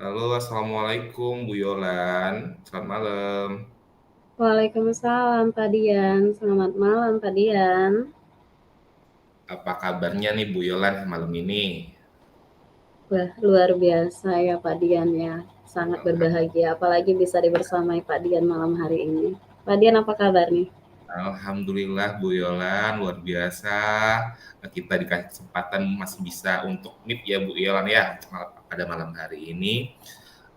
Halo, assalamualaikum Bu Yolan. Selamat malam. Waalaikumsalam Pak Dian, selamat malam Pak Dian. Apa kabarnya nih Bu Yolan malam ini? Wah, luar biasa ya Pak Dian ya, sangat Alham- berbahagia apalagi bisa dibersamai Pak Dian malam hari ini. Pak Dian apa kabar nih? Alhamdulillah Bu Yolan, luar biasa. Kita dikasih kesempatan masih bisa untuk meet ya Bu Yolan ya pada malam hari ini.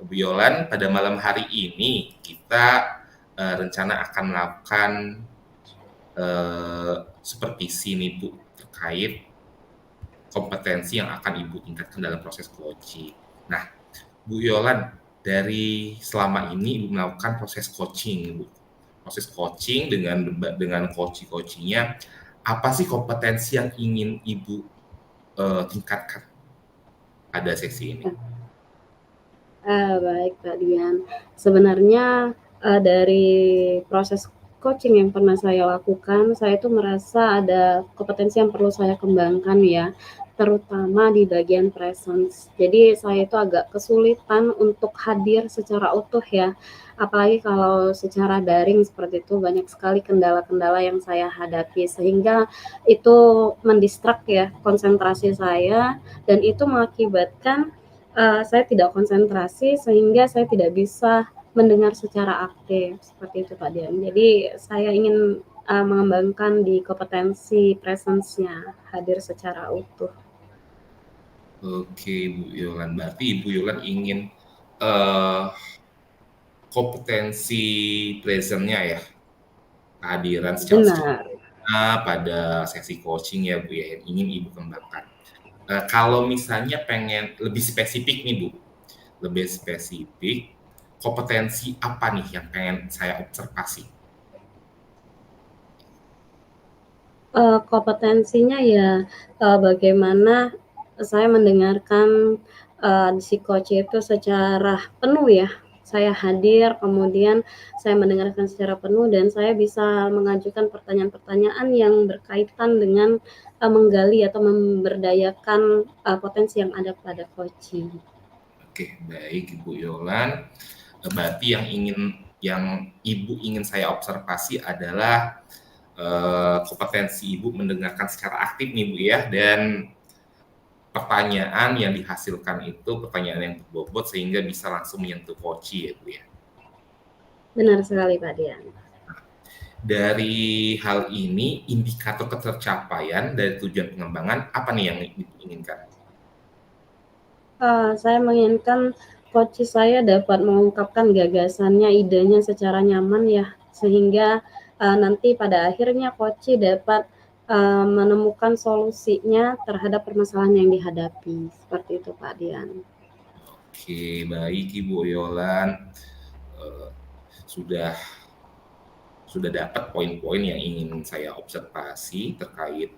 Bu Yolan, pada malam hari ini kita rencana akan melakukan supervisi nih Bu terkait kompetensi yang akan Ibu tingkatkan dalam proses coaching. Nah, Bu Yolan, dari selama ini Ibu melakukan proses coaching, Bu. Proses coaching dengan coachingnya, apa sih kompetensi yang ingin Ibu tingkatkan pada sesi ini? Baik Pak Dian. Sebenarnya dari proses coaching yang pernah saya lakukan, saya tuh merasa ada kompetensi yang perlu saya kembangkan ya, terutama di bagian presence. Jadi saya itu agak kesulitan untuk hadir secara utuh ya, apalagi kalau secara daring seperti itu banyak sekali kendala-kendala yang saya hadapi sehingga itu mendistrak ya konsentrasi saya dan itu mengakibatkan saya tidak konsentrasi sehingga saya tidak bisa mendengar secara aktif seperti itu Pak Dian. Jadi saya ingin mengembangkan di kompetensi presence-nya hadir secara utuh. Oke, Bu Yolan. Berarti Ibu Yolan ingin eh, kompetensi presentnya ya, kehadiran secara Benar. pada sesi coaching ya Bu ya, yang ingin Ibu kembangkan. Kalau misalnya pengen lebih spesifik nih Bu, lebih spesifik, kompetensi apa nih yang pengen saya observasi? Kompetensinya ya bagaimana saya mendengarkan si coach itu secara penuh ya. Saya hadir, kemudian saya mendengarkan secara penuh dan saya bisa mengajukan pertanyaan-pertanyaan yang berkaitan dengan menggali atau memberdayakan potensi yang ada pada coaching. Oke, baik Ibu Yolan. Berarti yang Ibu ingin saya observasi adalah kompetensi Ibu mendengarkan secara aktif nih Bu ya, dan pertanyaan yang dihasilkan itu pertanyaan yang berbobot sehingga bisa langsung menyentuh coach ya Bu ya. Benar sekali Pak Dian. Dari hal ini, indikator ketercapaian dari tujuan pengembangan apa nih yang diinginkan? Saya menginginkan coach saya dapat mengungkapkan gagasannya, idenya secara nyaman ya, sehingga nanti pada akhirnya coach dapat menemukan solusinya terhadap permasalahan yang dihadapi. Seperti itu Pak Dian. Oke, baik Ibu Yolan. Eh, sudah sudah dapat poin-poin yang ingin saya observasi terkait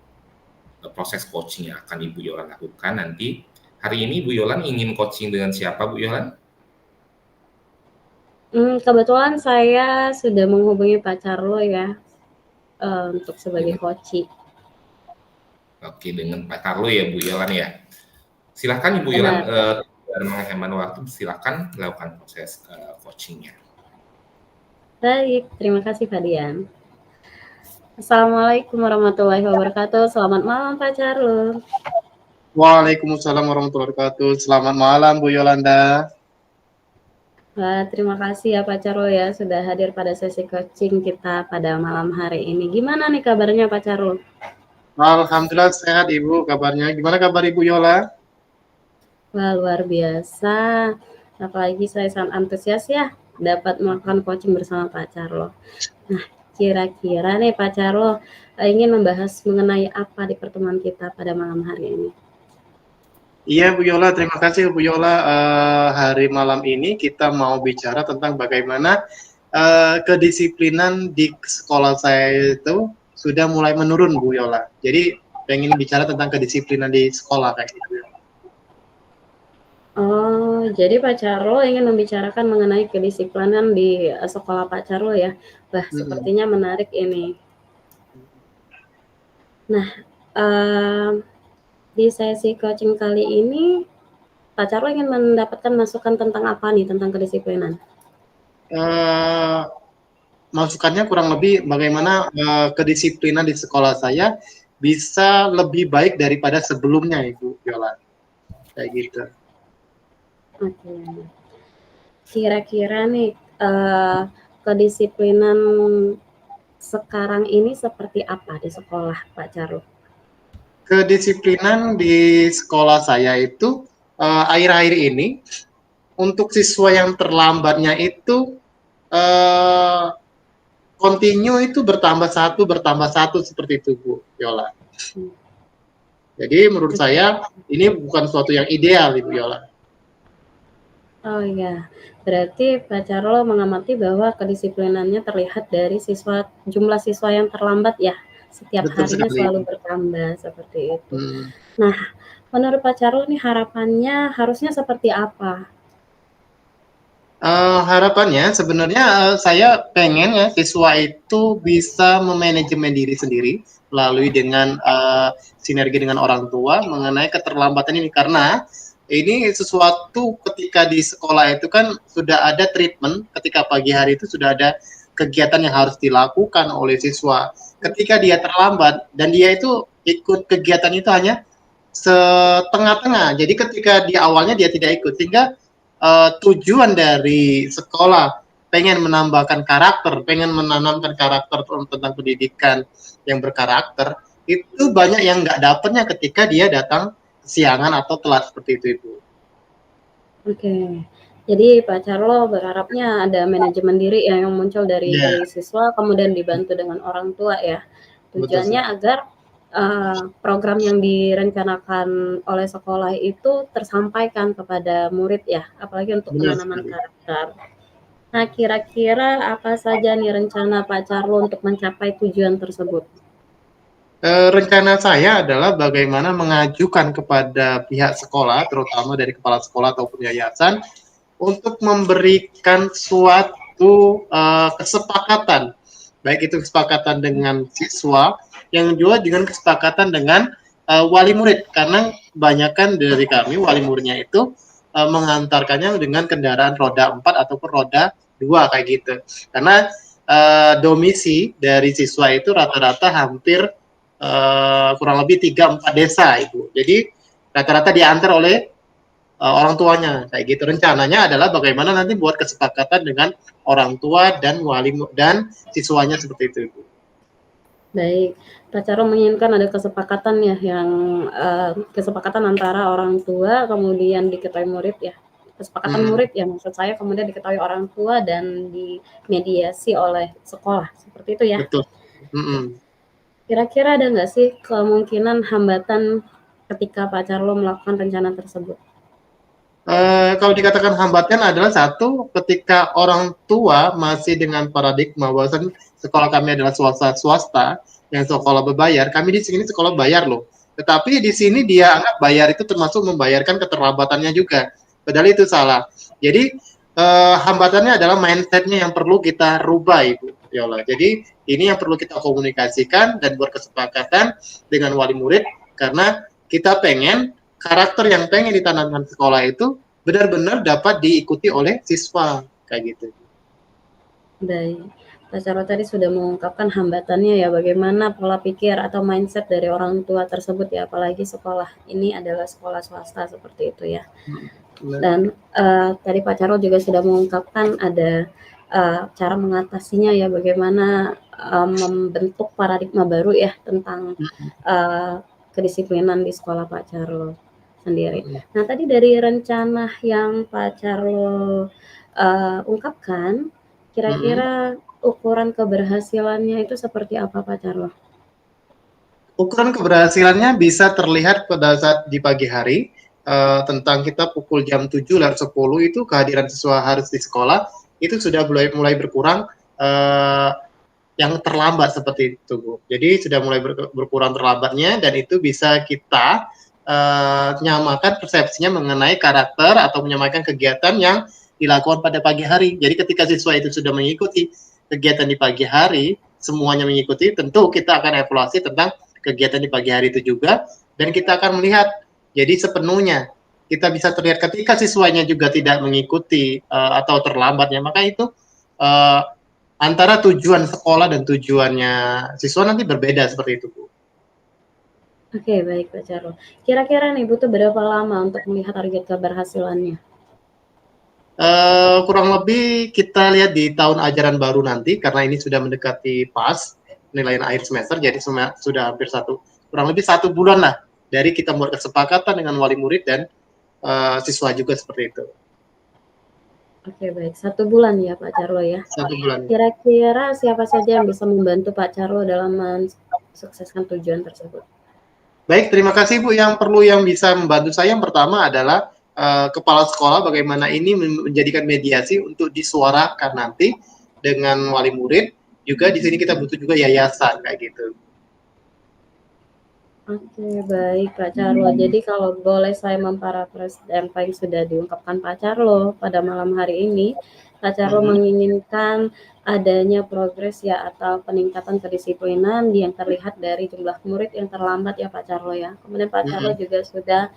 proses coaching yang akan Ibu Yolan lakukan nanti. Hari ini Bu Yolan ingin coaching dengan siapa Bu Yolan? Kebetulan saya sudah menghubungi Pak Carlo ya untuk sebagai Dengan, coach. oke, dengan Pak Carlo ya Bu Yolan ya. Silakan Ibu Yolan, Benar Pak. dan menghemat waktu, silakan lakukan proses coachingnya. Baik, terima kasih Pak Dian. Assalamualaikum warahmatullahi wabarakatuh. Selamat malam Pak Carlo. Waalaikumsalam warahmatullahi wabarakatuh. Selamat malam Bu Yolanda. Wah, terima kasih ya Pak Carul ya sudah hadir pada sesi coaching kita pada malam hari ini. Gimana nih kabarnya Pak Carul? Alhamdulillah sehat Ibu kabarnya. Gimana kabar Ibu Yola? Wah, luar biasa. Apalagi saya sangat antusias ya dapat melakukan coaching bersama Pak Carlo. Nah, kira-kira nih Pak Carlo ingin membahas mengenai apa di pertemuan kita pada malam hari ini? Iya Bu Yola, terima kasih Bu Yola. Hari malam ini kita mau bicara tentang bagaimana kedisiplinan di sekolah saya itu sudah mulai menurun Bu Yola. Jadi pengen bicara tentang kedisiplinan di sekolah kayak gitu. Oh, jadi Pak Carlo ingin membicarakan mengenai kedisiplinan di sekolah Pak Carlo ya. Wah, sepertinya menarik ini. Nah, di sesi coaching kali ini Pak Charlo ingin mendapatkan masukan tentang apa nih, tentang kedisiplinan? Masukannya kurang lebih bagaimana kedisiplinan di sekolah saya bisa lebih baik daripada sebelumnya, Ibu Viola. Kayak gitu. Oke. Kira-kira nih kedisiplinan sekarang ini seperti apa di sekolah, Pak Charlo? Kedisiplinan di sekolah saya itu akhir-akhir ini untuk siswa yang terlambatnya itu continue itu bertambah satu seperti itu, Bu Viola. Jadi menurut saya ini bukan suatu yang ideal, Ibu Viola. Oh iya, berarti Pak Charlo mengamati bahwa kedisiplinannya terlihat dari jumlah siswa yang terlambat ya, setiap Betul harinya sekali. selalu bertambah seperti itu. Nah, menurut Pak Charlo nih harapannya harusnya seperti apa? Harapannya sebenarnya saya pengen ya siswa itu bisa memanajemen diri sendiri melalui dengan sinergi dengan orang tua mengenai keterlambatan ini, karena ini sesuatu ketika di sekolah itu kan sudah ada treatment, ketika pagi hari itu sudah ada kegiatan yang harus dilakukan oleh siswa. Ketika dia terlambat dan dia itu ikut kegiatan itu hanya setengah-tengah, jadi ketika di awalnya dia tidak ikut, sehingga tujuan dari sekolah pengen menambahkan karakter, pengen menanamkan karakter tentang pendidikan yang berkarakter, itu banyak yang nggak dapetnya ketika dia datang kesiangan atau telat seperti itu, Ibu. Oke, jadi Pak Charlo berharapnya ada manajemen diri yang muncul dari siswa, kemudian dibantu dengan orang tua ya. Tujuannya agar program yang direncanakan oleh sekolah itu tersampaikan kepada murid ya, apalagi untuk penanaman karakter. Nah, kira-kira apa saja nih rencana Pak Charlo untuk mencapai tujuan tersebut? Rencana saya adalah bagaimana mengajukan kepada pihak sekolah, terutama dari kepala sekolah ataupun yayasan, untuk memberikan suatu kesepakatan, baik itu kesepakatan dengan siswa, yang juga dengan kesepakatan dengan wali murid, karena kebanyakan dari kami wali muridnya itu mengantarkannya dengan kendaraan roda 4 ataupun roda 2 kayak gitu, karena domisi dari siswa itu rata-rata hampir kurang lebih 3-4 desa, Ibu. Jadi rata-rata diantar oleh orang tuanya kayak gitu. Rencananya adalah bagaimana nanti buat kesepakatan dengan orang tua dan wali dan siswanya seperti itu, Ibu. Baik, Pak Charlo menginginkan ada kesepakatan ya, yang kesepakatan antara orang tua kemudian diketahui murid ya, kesepakatan murid ya maksud saya, kemudian diketahui orang tua dan dimediasi oleh sekolah, seperti itu ya? Betul. Kira-kira ada nggak sih kemungkinan hambatan ketika Pak Charlo melakukan rencana tersebut? Kalau dikatakan hambatan adalah satu, ketika orang tua masih dengan paradigma bahwa sekolah kami adalah swasta yang sekolah berbayar, kami di sini sekolah bayar loh. Tetapi di sini dia anggap bayar itu termasuk membayarkan keterlambatannya juga. Padahal itu salah. Jadi hambatannya adalah mindsetnya yang perlu kita rubah, Ibu Viola. Jadi ini yang perlu kita komunikasikan dan buat kesepakatan dengan wali murid, karena kita pengen karakter yang pengen ditanamkan sekolah itu benar-benar dapat diikuti oleh siswa kayak gitu. Baik, Pak Charlo tadi sudah mengungkapkan hambatannya ya, bagaimana pola pikir atau mindset dari orang tua tersebut ya, apalagi sekolah ini adalah sekolah swasta seperti itu ya. Dan tadi Pak Charlo juga sudah mengungkapkan ada cara mengatasinya ya, bagaimana membentuk paradigma baru ya tentang kedisiplinan di sekolah Pak Charlo sendiri. Nah, tadi dari rencana yang Pak Charlo ungkapkan, kira-kira ukuran keberhasilannya itu seperti apa Pak Charlo? Ukuran keberhasilannya bisa terlihat pada saat di pagi hari, tentang kita pukul jam 7:10 itu kehadiran siswa harus di sekolah, itu sudah mulai berkurang yang terlambat seperti itu, Bu. Jadi sudah mulai berkurang terlambatnya, dan itu bisa kita menyamakan persepsinya mengenai karakter atau menyamakan kegiatan yang dilakukan pada pagi hari. Jadi ketika siswa itu sudah mengikuti kegiatan di pagi hari, semuanya mengikuti, tentu kita akan evaluasi tentang kegiatan di pagi hari itu juga, dan kita akan melihat jadi sepenuhnya kita bisa terlihat ketika siswanya juga tidak mengikuti atau terlambatnya, maka itu antara tujuan sekolah dan tujuannya siswa nanti berbeda seperti itu, Bu. Oke, baik Pak Charlo. Kira-kira nih butuh berapa lama untuk melihat target keberhasilannya? Kurang lebih kita lihat di tahun ajaran baru nanti, karena ini sudah mendekati PAS, penilaian akhir semester, jadi sudah hampir kurang lebih 1 bulan lah dari kita membuat kesepakatan dengan wali murid dan siswa juga seperti itu. Oke, baik. 1 bulan ya Pak Charlo ya. 1 bulan. Kira-kira siapa saja yang bisa membantu Pak Charlo dalam mensukseskan tujuan tersebut? Baik, terima kasih Bu. Yang bisa membantu saya yang pertama adalah kepala sekolah, bagaimana ini menjadikan mediasi untuk disuarakan nanti dengan wali murid. Juga di sini kita butuh juga yayasan kayak gitu. Oke, baik Pak Charlo. Jadi kalau boleh saya memparafrase apa yang sudah diungkapkan Pak Charlo pada malam hari ini, Pak Charlo menginginkan adanya progres ya atau peningkatan kedisiplinan yang terlihat dari jumlah murid yang terlambat ya Pak Charlo ya. Kemudian Pak Charlo juga sudah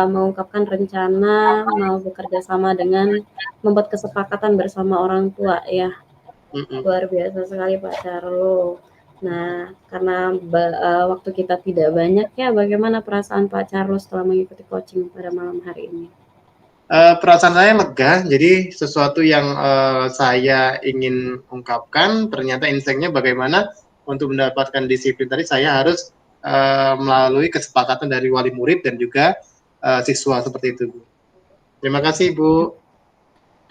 mengungkapkan rencana mau bekerja sama dengan membuat kesepakatan bersama orang tua ya. Luar biasa sekali Pak Charlo. Nah, karena waktu kita tidak banyak ya, bagaimana perasaan Pak Charlo setelah mengikuti coaching pada malam hari ini? Perasaan saya lega, jadi sesuatu yang saya ingin ungkapkan, ternyata insight-nya bagaimana untuk mendapatkan disiplin tadi saya harus melalui kesepakatan dari wali murid dan juga siswa seperti itu, Bu. Terima kasih, Bu.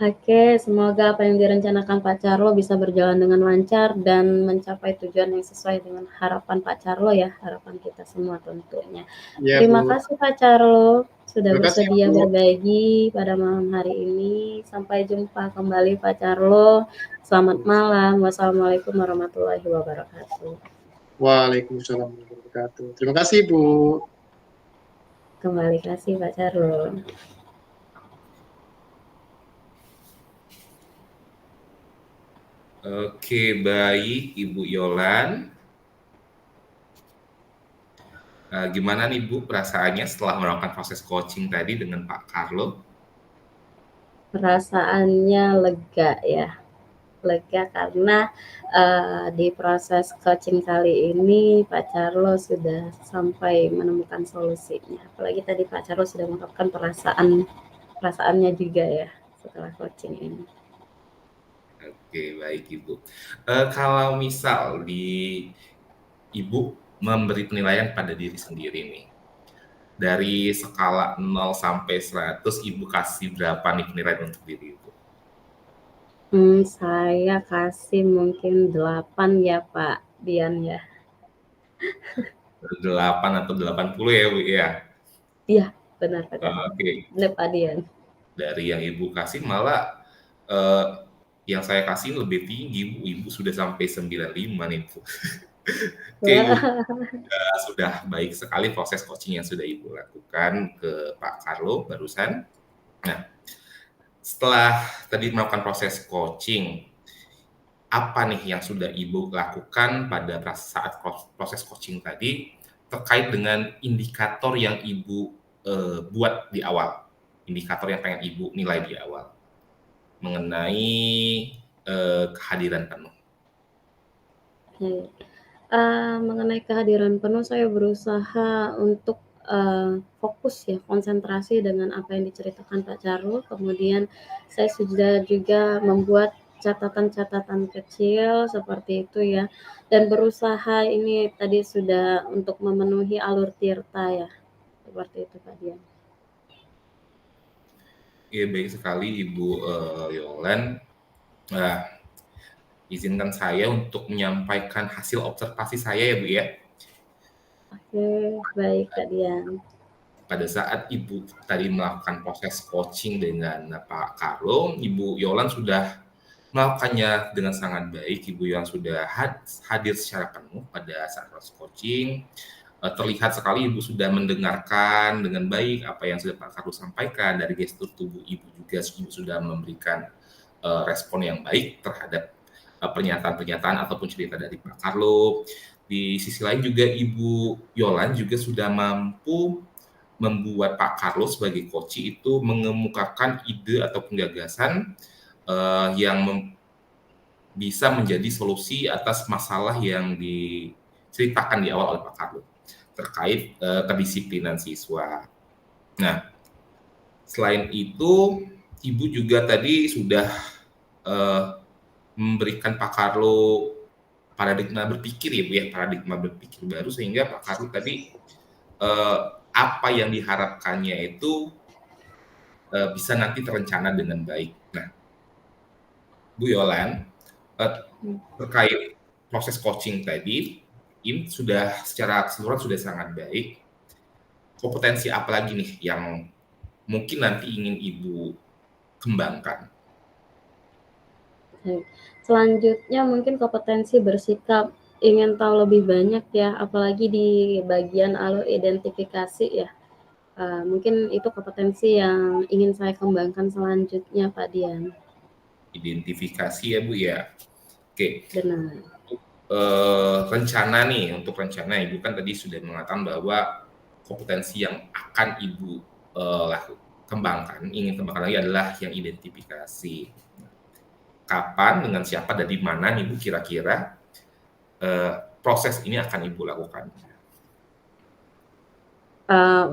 Oke, semoga apa yang direncanakan Pak Charlo bisa berjalan dengan lancar dan mencapai tujuan yang sesuai dengan harapan Pak Charlo ya, harapan kita semua tentunya. Ya, Terima Bu. kasih Pak Charlo sudah Terima kasih, bersedia Bu. berbagi pada malam hari ini. Sampai jumpa kembali Pak Charlo. Selamat malam. Wassalamualaikum warahmatullahi wabarakatuh. Waalaikumsalam warahmatullahi wabarakatuh. Terima kasih, Bu. Kembali kasih Pak Charlo. Oke, baik Ibu Yolan. Gimana nih Bu perasaannya setelah melakukan proses coaching tadi dengan Pak Carlo? Perasaannya lega ya. Lega karena di proses coaching kali ini Pak Charlo sudah sampai menemukan solusinya. Apalagi tadi Pak Charlo sudah mengungkapkan perasaannya juga ya setelah coaching ini. Oke, baik Ibu. Kalau misal Ibu memberi penilaian pada diri sendiri nih, dari skala 0 sampai 100, Ibu kasih berapa nih penilaian untuk diri Ibu? Saya kasih mungkin 8 ya Pak Dian ya. 8 atau 80 ya Bu ya? Iya, benar Pak Dian. Oke. Benar Pak Dian. Dari yang Ibu kasih malah yang saya kasih lebih tinggi Bu. Ibu sudah sampai 95 nih Bu. Oke Bu, sudah baik sekali proses coaching yang sudah Ibu lakukan ke Pak Carlo barusan. Nah, setelah tadi melakukan proses coaching, apa nih yang sudah Ibu lakukan pada saat proses coaching tadi terkait dengan indikator yang Ibu buat di awal, indikator yang pengen Ibu nilai di awal mengenai kehadiran penuh? Mengenai kehadiran penuh saya berusaha untuk fokus ya, konsentrasi dengan apa yang diceritakan Pak Charlo. Kemudian saya sudah juga membuat catatan-catatan kecil seperti itu ya, dan berusaha ini tadi sudah untuk memenuhi alur tirta ya, seperti itu Pak Dian. Iya, baik sekali Ibu Yolan. Izinkan saya untuk menyampaikan hasil observasi saya ya Bu ya. Oke, baik Kak Dian. Pada saat Ibu tadi melakukan proses coaching dengan Pak Carlo, Ibu Yolan sudah melakukannya dengan sangat baik. Ibu Yolan sudah hadir secara penuh pada saat proses coaching. Terlihat sekali Ibu sudah mendengarkan dengan baik apa yang sudah Pak Carlo sampaikan. Dari gestur tubuh Ibu juga Ibu sudah memberikan respon yang baik terhadap pernyataan-pernyataan ataupun cerita dari Pak Carlo. Di sisi lain juga Ibu Yolan juga sudah mampu membuat Pak Carlo sebagai coach itu mengemukakan ide atau gagasan yang bisa menjadi solusi atas masalah yang diceritakan di awal oleh Pak Carlo terkait kedisiplinan siswa. Nah, selain itu, Ibu juga tadi sudah memberikan Pak Carlo paradigma berpikir ya Bu ya, paradigma berpikir baru sehingga Pak Carlo tadi apa yang diharapkannya itu bisa nanti terencana dengan baik. Nah, Bu Yolan, terkait proses coaching tadi, ini sudah secara keseluruhan sudah sangat baik. Kompetensi apa lagi nih yang mungkin nanti ingin Ibu kembangkan? Selanjutnya mungkin kompetensi bersikap, ingin tahu lebih banyak ya, apalagi di bagian alur identifikasi ya. Mungkin itu kompetensi yang ingin saya kembangkan selanjutnya, Pak Dian. Identifikasi ya Bu ya. Oke. Benar. Rencana nih, untuk rencana Ibu kan tadi sudah mengatakan bahwa kompetensi yang akan Ibu ingin kembangkan lagi adalah yang identifikasi. Kapan, dengan siapa, dari mana nih Bu kira-kira proses ini akan Ibu lakukan?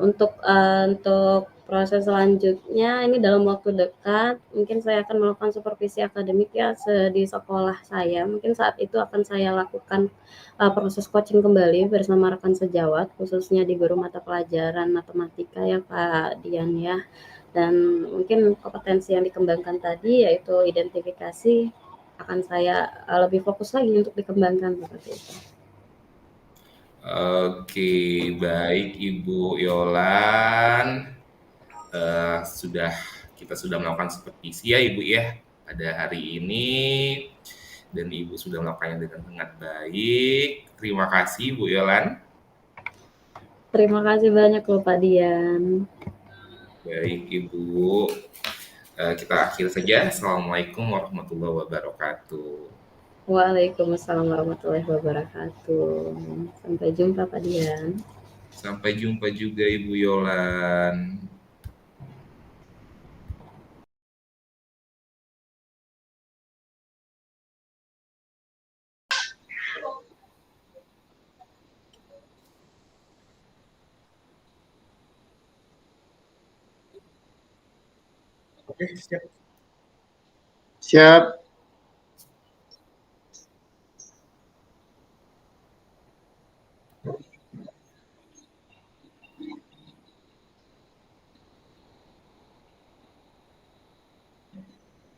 Untuk proses selanjutnya ini dalam waktu dekat mungkin saya akan melakukan supervisi akademik ya di sekolah saya. Mungkin saat itu akan saya lakukan proses coaching kembali bersama rekan sejawat, khususnya di guru mata pelajaran matematika ya Pak Dian ya. Dan mungkin kompetensi yang dikembangkan tadi yaitu identifikasi akan saya lebih fokus lagi untuk dikembangkan seperti itu. Oke, baik Ibu Yolan. Kita sudah melakukan supervisi ya Ibu ya pada hari ini, dan Ibu sudah melakukannya dengan sangat baik. Terima kasih Bu Yolan. Terima kasih banyak loh Pak Dian. Baik Ibu, kita akhiri saja. Assalamualaikum warahmatullahi wabarakatuh. Waalaikumsalam warahmatullahi wabarakatuh. Sampai jumpa Pak Dian. Sampai jumpa juga Ibu Yolan. Oke, siap. Siap.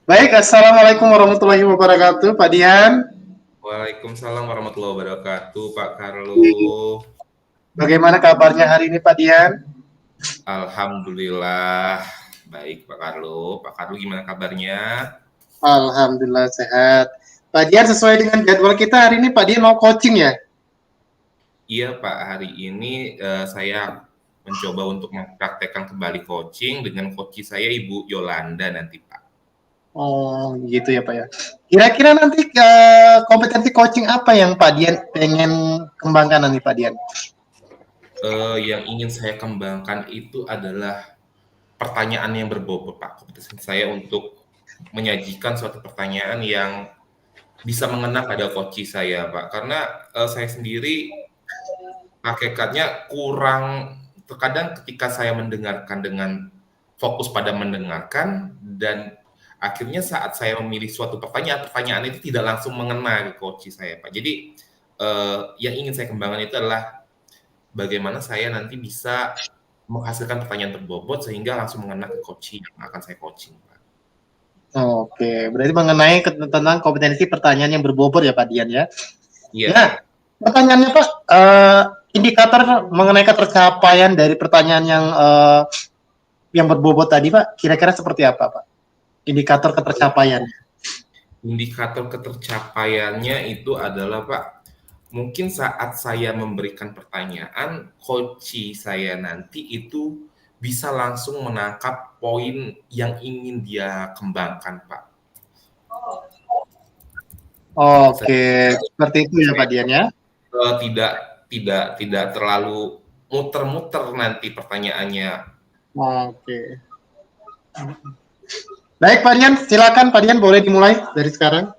Baik, Assalamualaikum warahmatullahi wabarakatuh, Pak Dian. Waalaikumsalam warahmatullahi wabarakatuh, Pak Carlo. Bagaimana kabarnya hari ini, Pak Dian? Alhamdulillah, baik Pak Carlo. Pak Carlo gimana kabarnya? Alhamdulillah sehat. Pak Dian, sesuai dengan jadwal kita hari ini, Pak Dian mau coaching ya? Iya Pak, hari ini saya mencoba untuk mempraktekkan kembali coaching dengan coach saya Ibu Yolanda nanti Pak. Oh gitu ya Pak ya. Kira-kira nanti kompetensi coaching apa yang Pak Dian pengen kembangkan nanti Pak Dian? Yang ingin saya kembangkan itu adalah pertanyaan yang berbobot Pak. Kompetensi saya untuk menyajikan suatu pertanyaan yang bisa mengena pada coach saya Pak. Karena saya sendiri hakikatnya kurang, terkadang ketika saya mendengarkan dengan fokus pada mendengarkan, dan akhirnya saat saya memilih suatu pertanyaan itu tidak langsung mengena ke coach saya Pak. Jadi yang ingin saya kembangkan itu adalah bagaimana saya nanti bisa menghasilkan pertanyaan berbobot sehingga langsung mengena ke coach yang akan saya coaching Pak. Oke, berarti mengenai tentang kompetensi pertanyaan yang berbobot ya Pak Dian ya. Iya. Nah, pertanyaannya Pak, indikator mengenai ketercapaian dari pertanyaan yang berbobot tadi Pak, kira-kira seperti apa Pak? Indikator ketercapaian. Indikator ketercapaiannya itu adalah Pak, mungkin saat saya memberikan pertanyaan, coach saya nanti itu bisa langsung menangkap poin yang ingin dia kembangkan Pak. Oke, seperti itu ya Pak Dian ya. Tidak terlalu muter-muter nanti pertanyaannya. Oke. Baik, Pak Dian, silakan Pak Dian, boleh dimulai dari sekarang.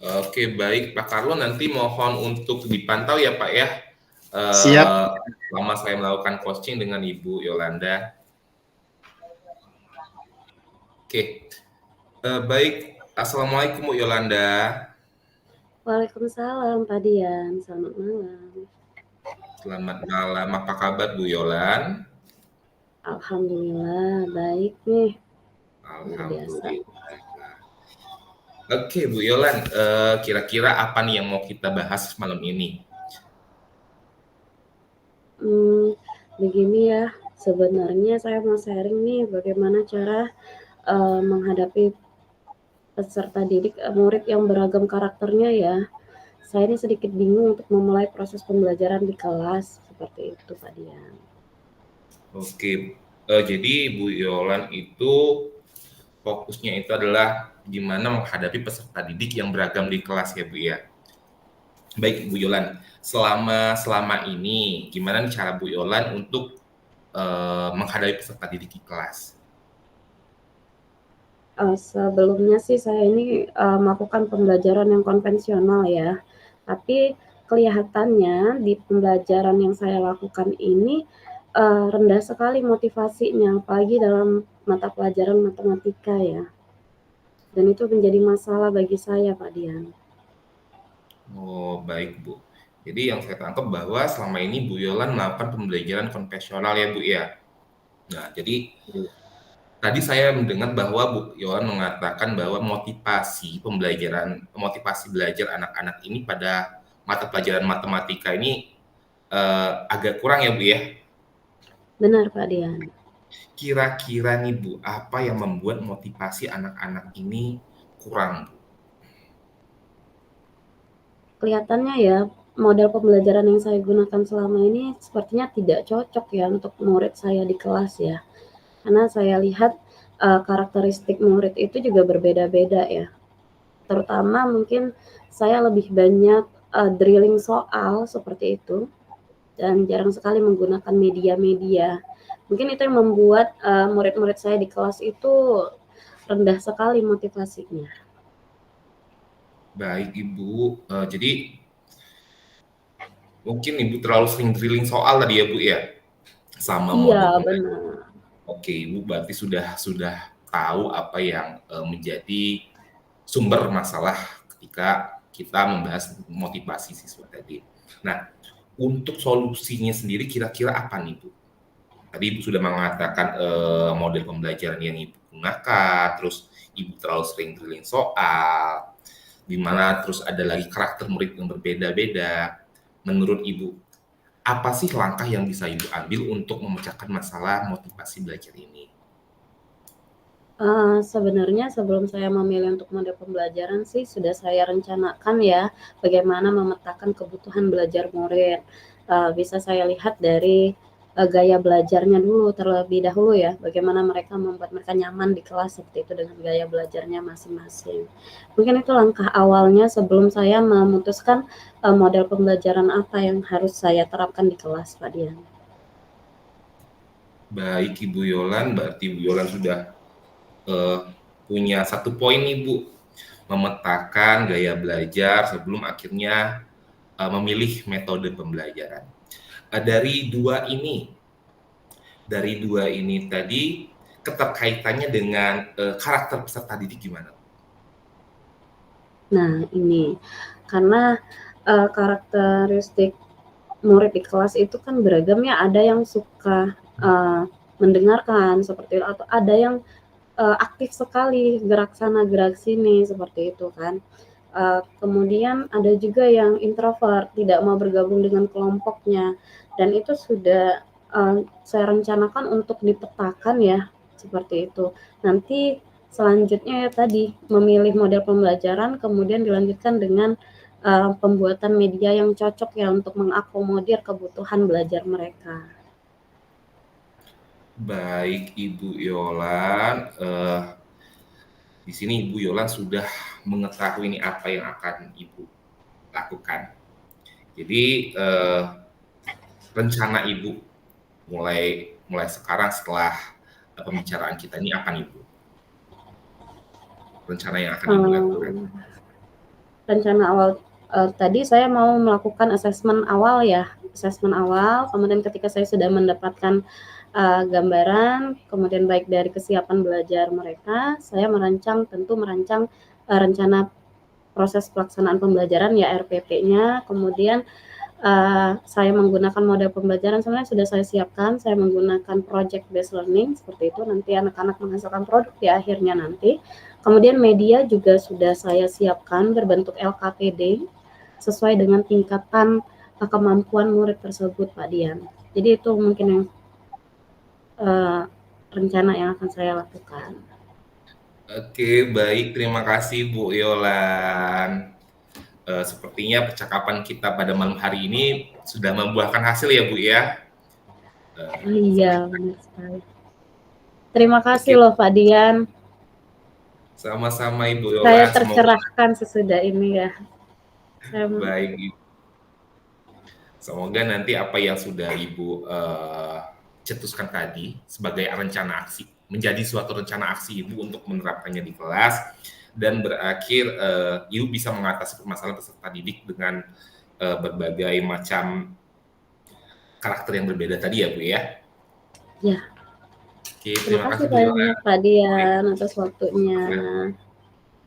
Oke, baik Pak Carlo, nanti mohon untuk dipantau ya Pak ya. Siap. Selama saya melakukan coaching dengan Ibu Yolanda. Oke, baik. Assalamualaikum Bu Yolanda. Waalaikumsalam Pak Dian, selamat malam. Selamat malam, apa kabar Bu Yolan? Alhamdulillah, baik nih. Alhamdulillah. Oke Bu Yolan, kira-kira apa nih yang mau kita bahas malam ini? Begini ya, sebenarnya saya mau sharing nih bagaimana cara menghadapi peserta didik murid yang beragam karakternya ya. Saya ini sedikit bingung untuk memulai proses pembelajaran di kelas seperti itu Pak Dian. Oke, jadi Bu Yolan itu fokusnya itu adalah gimana menghadapi peserta didik yang beragam di kelas ya Bu ya. Baik Bu Yolan, selama ini gimana nih cara Bu Yolan untuk menghadapi peserta didik di kelas? Sebelumnya sih saya ini melakukan pembelajaran yang konvensional ya, tapi kelihatannya di pembelajaran yang saya lakukan ini rendah sekali motivasinya, apalagi dalam mata pelajaran matematika ya. Dan itu menjadi masalah bagi saya Pak Dian. Oh, baik Bu. Jadi yang saya tangkap bahwa selama ini Bu Yolan melakukan pembelajaran konvensional ya Bu ya. Nah, jadi tadi saya mendengar bahwa Bu Yolan mengatakan bahwa motivasi belajar anak-anak ini pada mata pelajaran matematika ini agak kurang ya Bu ya. Benar Pak Dian. Kira-kira nih Bu, apa yang membuat motivasi anak-anak ini kurang Bu? Kelihatannya ya model pembelajaran yang saya gunakan selama ini sepertinya tidak cocok ya untuk murid saya di kelas ya. Karena saya lihat karakteristik murid itu juga berbeda-beda ya. Terutama mungkin saya lebih banyak drilling soal seperti itu dan jarang sekali menggunakan media-media. Mungkin itu yang membuat murid-murid saya di kelas itu rendah sekali motivasinya. Baik Ibu, jadi mungkin Ibu terlalu sering drilling soal tadi ya Bu ya, sama Iya, model. benar. Oke, Ibu berarti sudah tahu apa yang menjadi sumber masalah ketika kita membahas motivasi siswa tadi. Nah, untuk solusinya sendiri kira-kira apa nih Bu? Tadi Ibu sudah mengatakan model pembelajaran yang Ibu gunakan, terus Ibu terlalu sering drilling soal, di mana terus ada lagi karakter murid yang berbeda-beda. Menurut Ibu, apa sih langkah yang bisa Ibu ambil untuk memecahkan masalah motivasi belajar ini? Sebenarnya sebelum saya memilih untuk model pembelajaran sih sudah saya rencanakan ya, bagaimana memetakan kebutuhan belajar murid. Bisa saya lihat dari gaya belajarnya dulu terlebih dahulu ya, bagaimana mereka membuat mereka nyaman di kelas seperti itu dengan gaya belajarnya masing-masing. Mungkin itu langkah awalnya sebelum saya memutuskan model pembelajaran apa yang harus saya terapkan di kelas, Pak Dian. Baik Ibu Yolan, berarti Ibu Yolan sudah punya satu poin nih Bu, memetakan gaya belajar sebelum akhirnya memilih metode pembelajaran. Dari dua ini tadi keterkaitannya dengan karakter peserta didik gimana? Nah ini, karena karakteristik murid di kelas itu kan beragam ya, ada yang suka mendengarkan seperti itu, atau ada yang aktif sekali gerak sana gerak sini seperti itu kan. Kemudian ada juga yang introvert, tidak mau bergabung dengan kelompoknya, dan itu sudah saya rencanakan untuk dipetakan ya seperti itu. Nanti selanjutnya ya tadi memilih model pembelajaran, kemudian dilanjutkan dengan pembuatan media yang cocok ya untuk mengakomodir kebutuhan belajar mereka. Baik Ibu Yolan, di sini Ibu Yolan sudah mengetahui nih apa yang akan Ibu lakukan. Jadi rencana Ibu mulai sekarang setelah pembicaraan kita ini akan Ibu? Rencana yang akan Ibu lakukan? Rencana awal tadi saya mau melakukan asesmen awal ya, kemudian ketika saya sudah mendapatkan gambaran, kemudian baik dari kesiapan belajar mereka, saya merancang rencana proses pelaksanaan pembelajaran ya RPP-nya, kemudian saya menggunakan model pembelajaran sebenarnya sudah saya siapkan, saya menggunakan project based learning seperti itu, nanti anak-anak menghasilkan produk di akhirnya nanti. Kemudian media juga sudah saya siapkan berbentuk LKPD sesuai dengan tingkatan kemampuan murid tersebut, Pak Dian. Jadi itu mungkin yang rencana yang akan saya lakukan. Oke, baik. Terima kasih Bu Yolan. Sepertinya percakapan kita pada malam hari ini sudah membuahkan hasil ya Bu ya. Iya, benar sekali. Terima kasih loh Pak Dian. Sama-sama Ibu Yolan. Saya tercerahkan sesudah ini ya. Baik Ibu. Semoga nanti apa yang sudah Ibu cetuskan tadi sebagai rencana aksi menjadi suatu rencana aksi Ibu untuk menerapkannya di kelas dan berakhir Ibu bisa mengatasi permasalahan peserta didik dengan berbagai macam karakter yang berbeda tadi ya Bu ya. Ya. Oke, terima kasih banyak Pak Dian atas waktunya.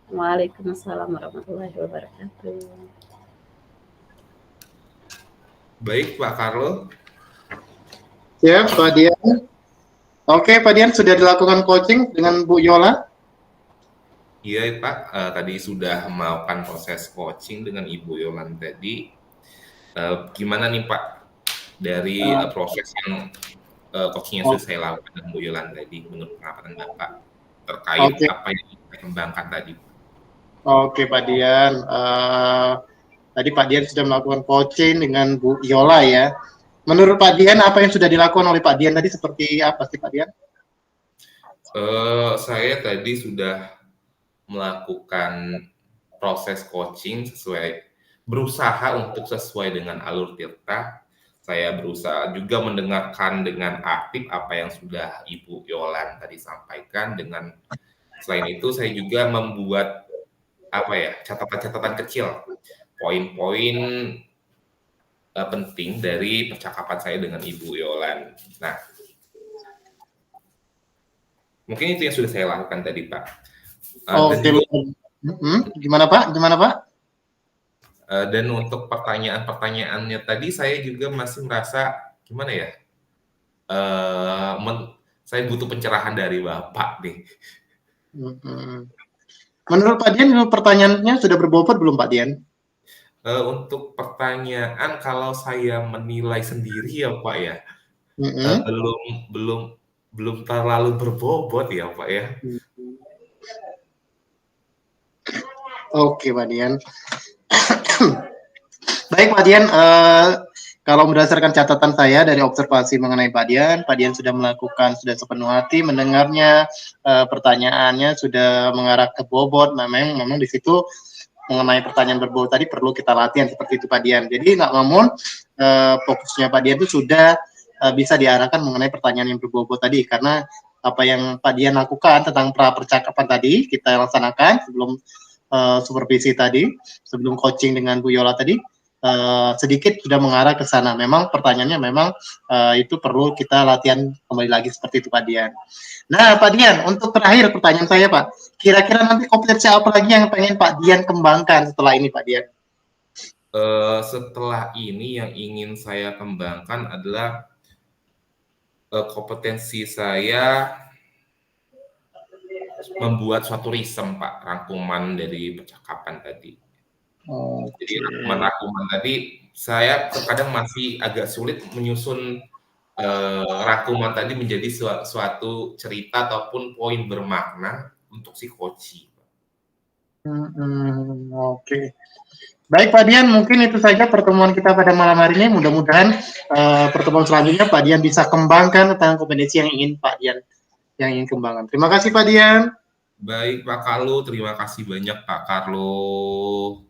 Waalaikumsalam warahmatullahi wabarakatuh. Baik Pak Carlo. Ya Pak Dian. Oke Pak Dian, sudah dilakukan coaching dengan Bu Yola? Iya Pak, tadi sudah melakukan proses coaching dengan Ibu Yolan tadi. Gimana nih Pak dari proses yang coaching yang sudah saya lakukan dengan Bu Yolan tadi menurut pengamatan Bapak terkait apa yang kita kembangkan tadi? Oke Pak Dian, tadi Pak Dian sudah melakukan coaching dengan Bu Yola ya. Menurut Pak Dian, apa yang sudah dilakukan oleh Pak Dian tadi seperti apa sih Pak Dian? Saya tadi sudah melakukan proses coaching berusaha untuk sesuai dengan alur Tirta. Saya berusaha juga mendengarkan dengan aktif apa yang sudah Ibu Yolan tadi sampaikan. Selain itu saya juga membuat catatan-catatan kecil, poin-poin penting dari percakapan saya dengan Ibu Yolan. Nah, mungkin itu yang sudah saya lakukan tadi, Pak. Gimana Pak? Dan untuk pertanyaan-pertanyaannya tadi, saya juga masih merasa gimana ya? Saya butuh pencerahan dari Bapak nih. Menurut Pak Dian, pertanyaannya sudah berbobot belum Pak Dian? Untuk pertanyaan, kalau saya menilai sendiri ya Pak ya, belum terlalu berbobot ya Pak ya. Oke Pak Dian. Baik Pak Dian, kalau berdasarkan catatan saya dari observasi mengenai Pak Dian sudah sepenuh hati mendengarnya, pertanyaannya sudah mengarah ke bobot. Memang di situ mengenai pertanyaan berbobot tadi perlu kita latihan seperti itu Pak Dian. Jadi namun fokusnya Pak Dian itu sudah bisa diarahkan mengenai pertanyaan yang berbobot tadi, karena apa yang Pak Dian lakukan tentang percakapan tadi kita laksanakan sebelum supervisi tadi, sebelum coaching dengan Bu Yola tadi, sedikit sudah mengarah ke sana. Memang pertanyaannya itu perlu kita latihan kembali lagi seperti itu Pak Dian. Nah Pak Dian, untuk terakhir pertanyaan saya Pak, kira-kira nanti kompetensi apa lagi yang pengen Pak Dian kembangkan setelah ini Pak Dian? Setelah ini yang ingin saya kembangkan adalah kompetensi saya membuat suatu risem Pak, rangkuman dari percakapan tadi. Jadi rangkuman tadi saya terkadang masih agak sulit menyusun rangkuman tadi menjadi suatu cerita ataupun poin bermakna untuk si coach. Oke. Baik Pak Dian, mungkin itu saja pertemuan kita pada malam hari ini. Mudah-mudahan pertemuan selanjutnya Pak Dian bisa kembangkan tentang kompetensi yang ingin Pak Dian kembangkan. Terima kasih Pak Dian. Baik Pak Carlo, terima kasih banyak Pak Carlo.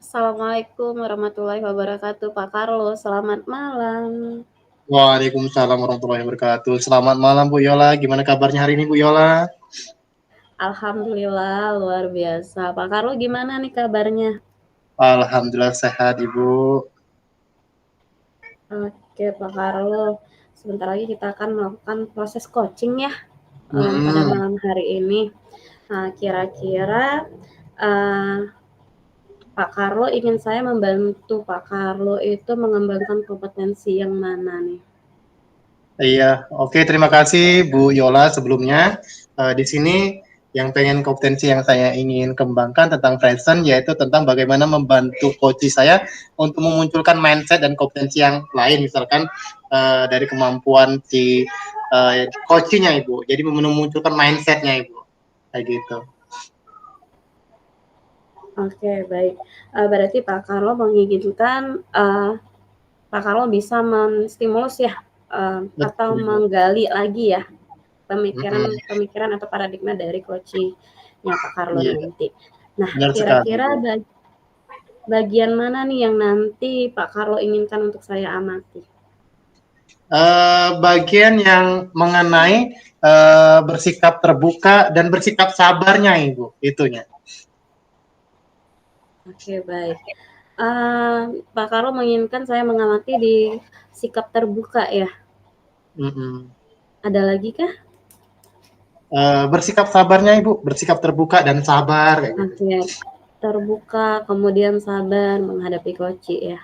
Assalamualaikum warahmatullahi wabarakatuh, Pak Carlo. Selamat malam. Waalaikumsalam warahmatullahi wabarakatuh. Selamat malam Bu Yola. Gimana kabarnya hari ini Bu Yola? Alhamdulillah luar biasa. Pak Carlo gimana nih kabarnya? Alhamdulillah sehat Ibu. Oke, Pak Carlo. Sebentar lagi kita akan melakukan proses coaching ya pada malam hari ini. Nah, kira-kira Pak Carlo ingin saya membantu Pak Carlo itu mengembangkan kompetensi yang mana nih? Iya, oke, terima kasih Bu Yola sebelumnya. Di sini yang pengen kompetensi yang saya ingin kembangkan tentang present, yaitu tentang bagaimana membantu coach saya untuk memunculkan mindset dan kompetensi yang lain, misalkan dari kemampuan si coachnya Ibu. Jadi memunculkan mindsetnya Ibu, kayak gitu. Oke, baik. Berarti Pak Carlo menginginkan Pak Carlo bisa menstimulus ya atau menggali lagi ya pemikiran atau paradigma dari coaching-nya Pak Carlo nanti. Nah, kira-kira bagian mana nih yang nanti Pak Carlo inginkan untuk saya amati? Bagian yang mengenai bersikap terbuka dan bersikap sabarnya Ibu, itunya. Oke, baik. Pak Carlo menginginkan saya mengamati di sikap terbuka ya. Ada lagi kah? Bersikap sabarnya Ibu, bersikap terbuka dan sabar. Oke, terbuka kemudian sabar menghadapi coach ya.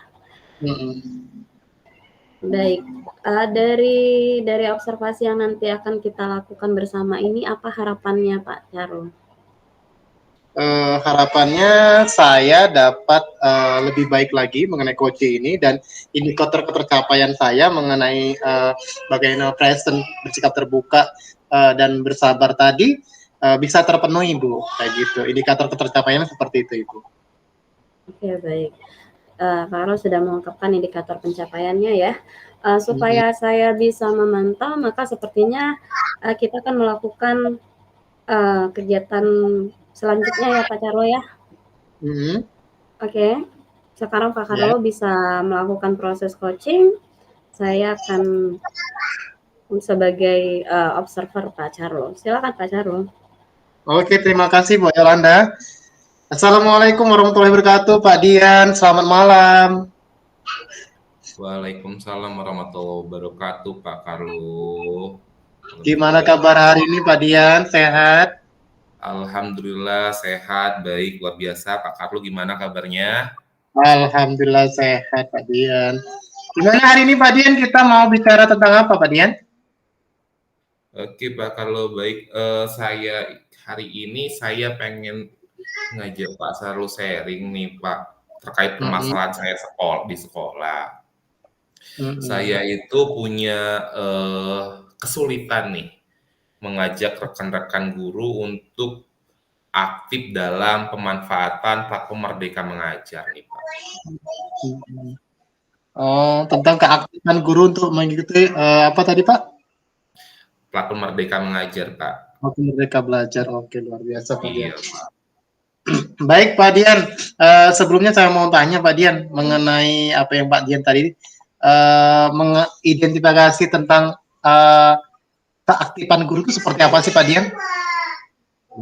Baik, dari observasi yang nanti akan kita lakukan bersama ini, apa harapannya Pak Carlo? Harapannya saya dapat lebih baik lagi mengenai coaching ini, dan indikator ketercapaian saya mengenai bagaimana present, bersikap terbuka dan bersabar tadi bisa terpenuhi Ibu, kayak gitu. Indikator ketercapaiannya seperti itu Ibu. Oke, baik. Pak Carlo sudah mengungkapkan indikator pencapaiannya ya. Supaya saya bisa memantau, maka sepertinya kita akan melakukan kegiatan selanjutnya ya Pak Carlo ya. Oke, sekarang Pak Carlo bisa melakukan proses coaching. Saya akan sebagai observer Pak Carlo. Silakan Pak Carlo. Oke, terima kasih Bu Yolanda. Assalamualaikum warahmatullahi wabarakatuh, Pak Dian. Selamat malam. Waalaikumsalam warahmatullahi wabarakatuh, Pak Carlo. Gimana kabar hari ini, Pak Dian? Sehat? Alhamdulillah sehat, baik, luar biasa. Pak Carlo gimana kabarnya? Alhamdulillah sehat, Pak Dian. Gimana hari ini, Pak Dian? Kita mau bicara tentang apa, Pak Dian? Oke, Pak Carlo, baik. Saya hari ini pengen ngajak Pak Carlo sharing nih, Pak, terkait permasalahan saya di sekolah. Saya itu punya kesulitan nih mengajak rekan-rekan guru untuk aktif dalam pemanfaatan platform Merdeka Mengajar nih, Pak. Oh, tentang keaktifan guru untuk mengikuti apa tadi, Pak? Platform Merdeka Mengajar, Pak. Platform Merdeka Belajar, oke, luar biasa, Pak Dian. Baik, Pak Dian. Sebelumnya saya mau tanya, Pak Dian, mengenai apa yang Pak Dian tadi mengidentifikasi tentang keaktifan guru itu seperti apa sih, Pak Dian?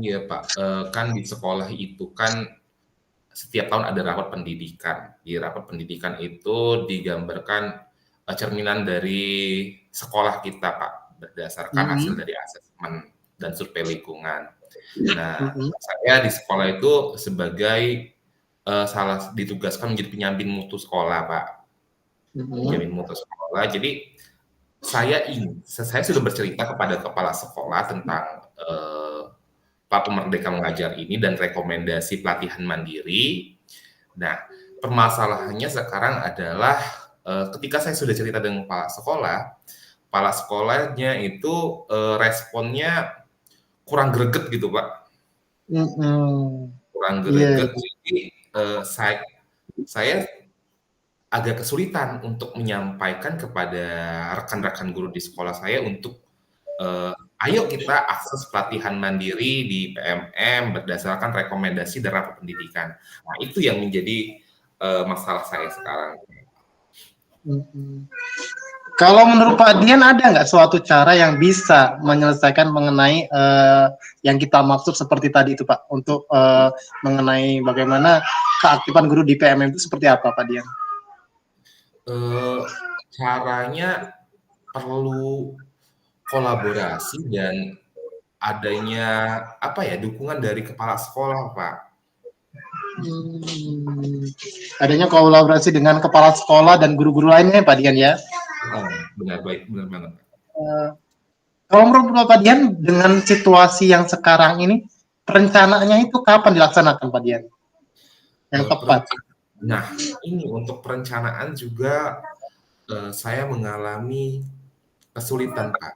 Iya, Pak. Kan di sekolah itu kan setiap tahun ada rapat pendidikan. Di rapat pendidikan itu digambarkan cerminan dari sekolah kita, Pak, berdasarkan hasil dari asesmen dan survei lingkungan. Nah, saya di sekolah itu sebagai ditugaskan menjadi penyamping mutu sekolah, Pak. Penyamping mutu sekolah. Jadi saya sudah bercerita kepada kepala sekolah tentang platform Merdeka Mengajar ini dan rekomendasi pelatihan mandiri. Nah, permasalahannya sekarang adalah ketika saya sudah cerita dengan kepala sekolahnya itu responnya kurang greget gitu, Pak. Kurang greget. Jadi saya agak kesulitan untuk menyampaikan kepada rekan-rekan guru di sekolah saya untuk ayo kita akses pelatihan mandiri di PMM berdasarkan rekomendasi dari rapat pendidikan. Nah, itu yang menjadi masalah saya sekarang. Kalau menurut Pak Dian ada nggak suatu cara yang bisa menyelesaikan mengenai yang kita maksud seperti tadi itu Pak, untuk mengenai bagaimana keaktifan guru di PMM itu seperti apa Pak Dian? Caranya perlu kolaborasi dan adanya dukungan dari kepala sekolah Pak. Adanya kolaborasi dengan kepala sekolah dan guru-guru lainnya Pak Dian ya? Benar banget. Kalau menurut Pak Dian dengan situasi yang sekarang ini, perencanaannya itu kapan dilaksanakan Pak Dian? Yang tepat. Nah, ini untuk perencanaan juga saya mengalami kesulitan Pak.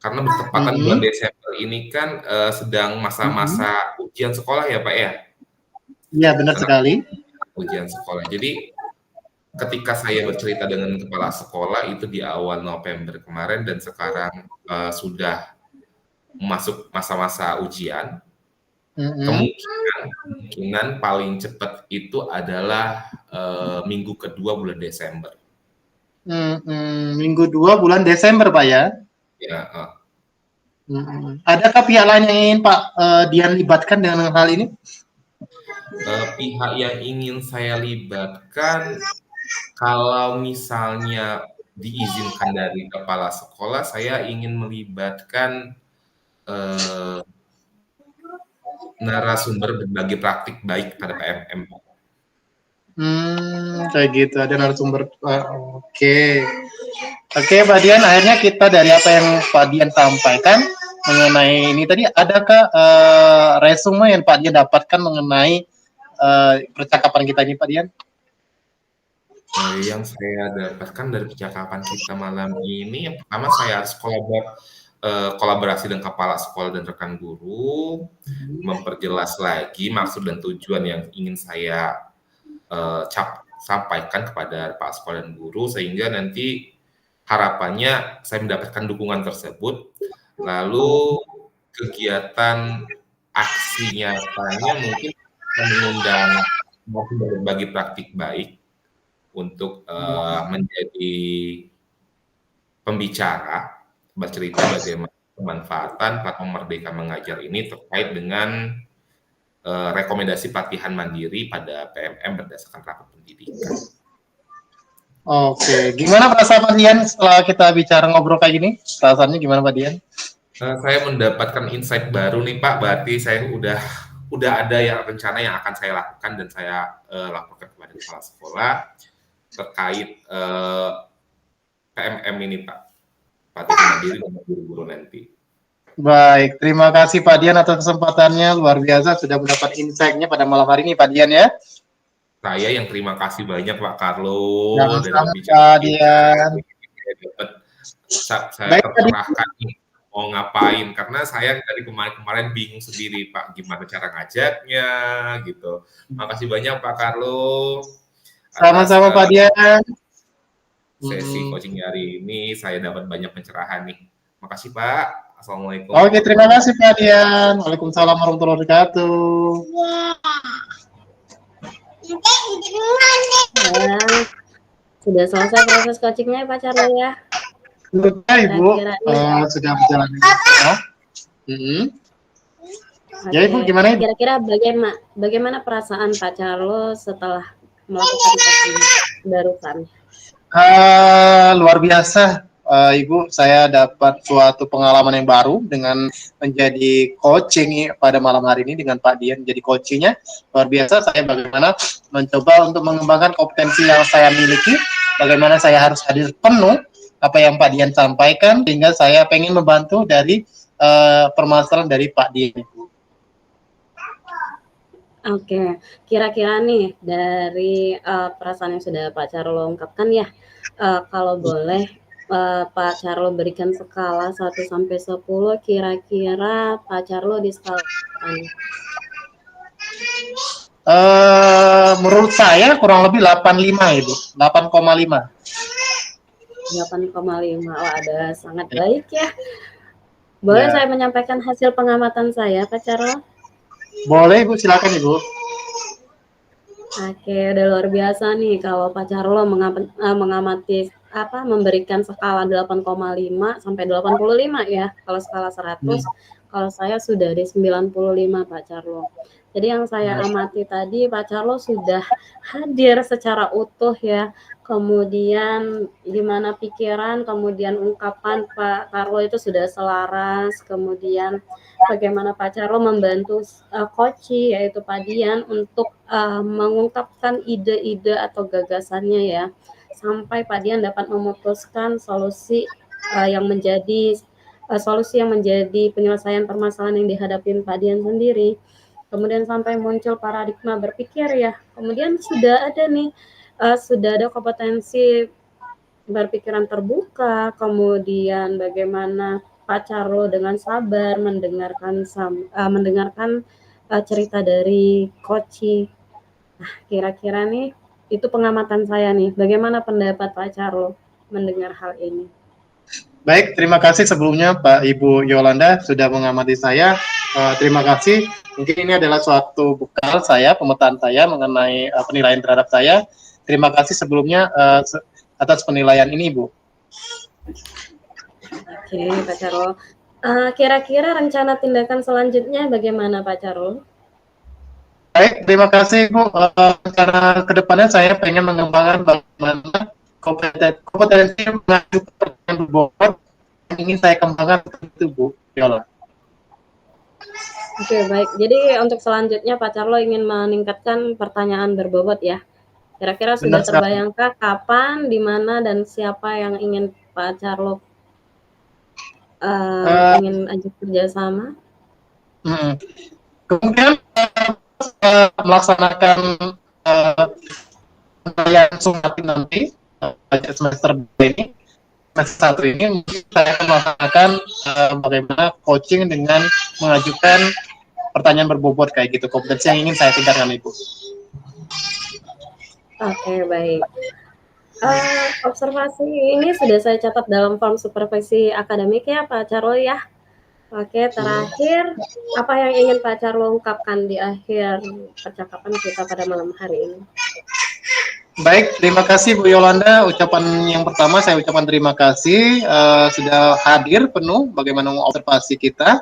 Karena bertepatan bulan Desember ini kan sedang masa-masa ujian sekolah ya Pak ya? Iya benar sekali. Ujian sekolah. Jadi ketika saya bercerita dengan kepala sekolah itu di awal November kemarin dan sekarang sudah masuk masa-masa ujian, kemungkinan paling cepat itu adalah minggu kedua bulan Desember. Minggu 2 bulan Desember Pak ya? Ya. Adakah pihak lain yang ingin Pak Dian libatkan dengan hal ini? Pihak yang ingin saya libatkan, kalau misalnya diizinkan dari kepala sekolah, saya ingin melibatkan narasumber berbagi praktik baik pada PMM. Kayak gitu, ada narasumber. Oke, Pak Dian, akhirnya kita dari apa yang Pak Dian sampaikan mengenai ini tadi, adakah resume yang Pak Dian dapatkan mengenai percakapan kita ini Pak Dian? Yang saya dapatkan dari percakapan kita malam ini, yang pertama saya harus kolaborasi dengan kepala sekolah dan rekan guru, memperjelas lagi maksud dan tujuan yang ingin saya sampaikan kepada Pak sekolah dan guru, sehingga nanti harapannya saya mendapatkan dukungan tersebut. Lalu kegiatan aksi nyatanya mungkin mengundang berbagi praktik baik untuk menjadi pembicara, bercerita bagaimana kemanfaatan platform Merdeka Mengajar ini terkait dengan rekomendasi pelatihan mandiri pada PMM berdasarkan rapat pendidikan. Oke, gimana perasaan Pak Dian setelah kita bicara ngobrol kayak gini? Perasaannya gimana Pak Dian? Saya mendapatkan insight baru nih Pak, berarti saya udah ada rencana yang akan saya lakukan dan saya laporkan kepada kepala sekolah terkait PMM ini Pak, pelatihan mandiri dan guru-guru nanti. Baik, terima kasih Pak Dian atas kesempatannya, luar biasa sudah mendapat insight-nya pada malam hari ini Pak Dian ya. Saya yang terima kasih banyak Pak Carlo dari Pak Dian. Saya tercerahkan nih mau ngapain, karena saya dari kemarin bingung sendiri Pak gimana cara ngajaknya gitu. Makasih banyak Pak Carlo. Sama-sama Pak Dian. Sesi coaching hari ini saya dapat banyak pencerahan nih. Makasih Pak. Assalamualaikum. Oke, terima kasih Pak Dian. Waalaikumsalam warahmatullahi wabarakatuh. Sudah selesai proses coachingnya Pak Carlo ya? Sudah Ibu, sudah berjalan. Ya Ibu, gimana Ibu? Kira-kira bagaimana perasaan Pak Carlo setelah melakukan coaching barusan? Luar biasa. Ibu, saya dapat suatu pengalaman yang baru dengan menjadi coaching pada malam hari ini dengan Pak Dian menjadi coachingnya. Luar biasa, saya bagaimana mencoba untuk mengembangkan kompetensi yang saya miliki, bagaimana saya harus hadir penuh apa yang Pak Dian sampaikan, sehingga saya pengen membantu dari permasalahan dari Pak Dian. Oke, kira-kira nih dari perasaan yang sudah Pak Carlo ungkapkan ya, kalau boleh Pak Carlo berikan skala 1 sampai 10, kira-kira Pak Carlo di skala menurut saya kurang lebih 85 Ibu, 8,5. 8,5. Oh, ada sangat baik ya. Boleh saya menyampaikan hasil pengamatan saya Pak Carlo? Boleh Ibu, silakan Ibu. Oke, udah luar biasa nih kalau Pak Carlo mengamati memberikan skala 8,5 sampai 85 ya. Kalau skala 100, Hmm. kalau saya sudah di 95 Pak Carlo. Jadi yang saya Baik. amati tadi Pak Carlo sudah hadir secara utuh ya. Kemudian di mana pikiran, kemudian ungkapan Pak Carlo itu sudah selaras, kemudian bagaimana Pak Carlo membantu Koci yaitu Pak Dian untuk mengungkapkan ide-ide atau gagasannya ya, sampai Pak Dian dapat memutuskan solusi solusi yang menjadi penyelesaian permasalahan yang dihadapin Pak Dian sendiri. Kemudian sampai muncul paradigma berpikir ya. Kemudian sudah ada kompetensi berpikiran terbuka, kemudian bagaimana Pak Carlo dengan sabar mendengarkan cerita dari Koci. Nah, kira-kira nih itu pengamatan saya nih. Bagaimana pendapat Pak Carlo mendengar hal ini? Baik, terima kasih sebelumnya Pak Ibu Yolanda sudah mengamati saya. Terima kasih. Mungkin ini adalah suatu bekal saya, pemetaan saya mengenai penilaian terhadap saya. Terima kasih sebelumnya atas penilaian ini, Bu. Oke, Pak Carlo. Kira-kira rencana tindakan selanjutnya bagaimana, Pak Carlo? Baik, terima kasih Bu. Karena kedepannya saya pengen mengembangkan bagaimana kompetensi mengajukan pertanyaan berbobot yang ingin saya kembangkan itu Bu Yola. Oke, baik. Jadi untuk selanjutnya Pak Carlo ingin meningkatkan pertanyaan berbobot ya. Kira-kira sudah terbayangkah kapan, di mana, dan siapa yang ingin Pak Carlo ingin ajak kerjasama? Kemudian melaksanakan penilaian sumatif nanti semester 2 ini, semester 1 ini mungkin saya akan melaksanakan bagaimana coaching dengan mengajukan pertanyaan berbobot kayak gitu, kompetensi yang ingin saya tingkatkan Ibu. Oke, baik. Observasi ini sudah saya catat dalam form supervisi akademik ya Pak Carlo ya. Oke, terakhir apa yang ingin Pak Carlo ungkapkan di akhir percakapan kita pada malam hari ini? Baik, terima kasih Bu Yolanda. Ucapan yang pertama saya ucapkan terima kasih sudah hadir penuh bagaimana mengobservasi kita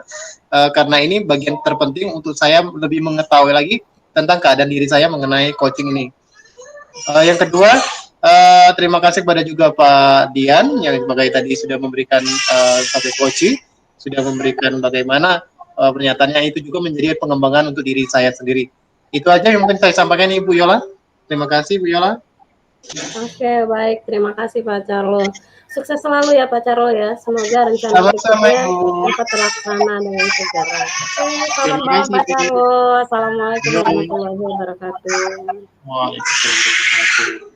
karena ini bagian terpenting untuk saya lebih mengetahui lagi tentang keadaan diri saya mengenai coaching ini. Yang kedua, terima kasih kepada juga Pak Dian yang sebagai tadi sudah memberikan sebagai coaching, sudah memberikan bagaimana pernyataannya itu juga menjadi pengembangan untuk diri saya sendiri. Itu aja yang mungkin saya sampaikan Ibu Yola. Terima kasih Bu Yola. Oke, baik. Terima kasih Pak Carlo. Sukses selalu ya Pak Carlo ya. Semoga rencana berikutnya dapat terlaksana dengan segera. Salam malam Pak Carlo. Assalamualaikum warahmatullahi wabarakatuh. Waalaikumsalam warahmatullahi wabarakatuh.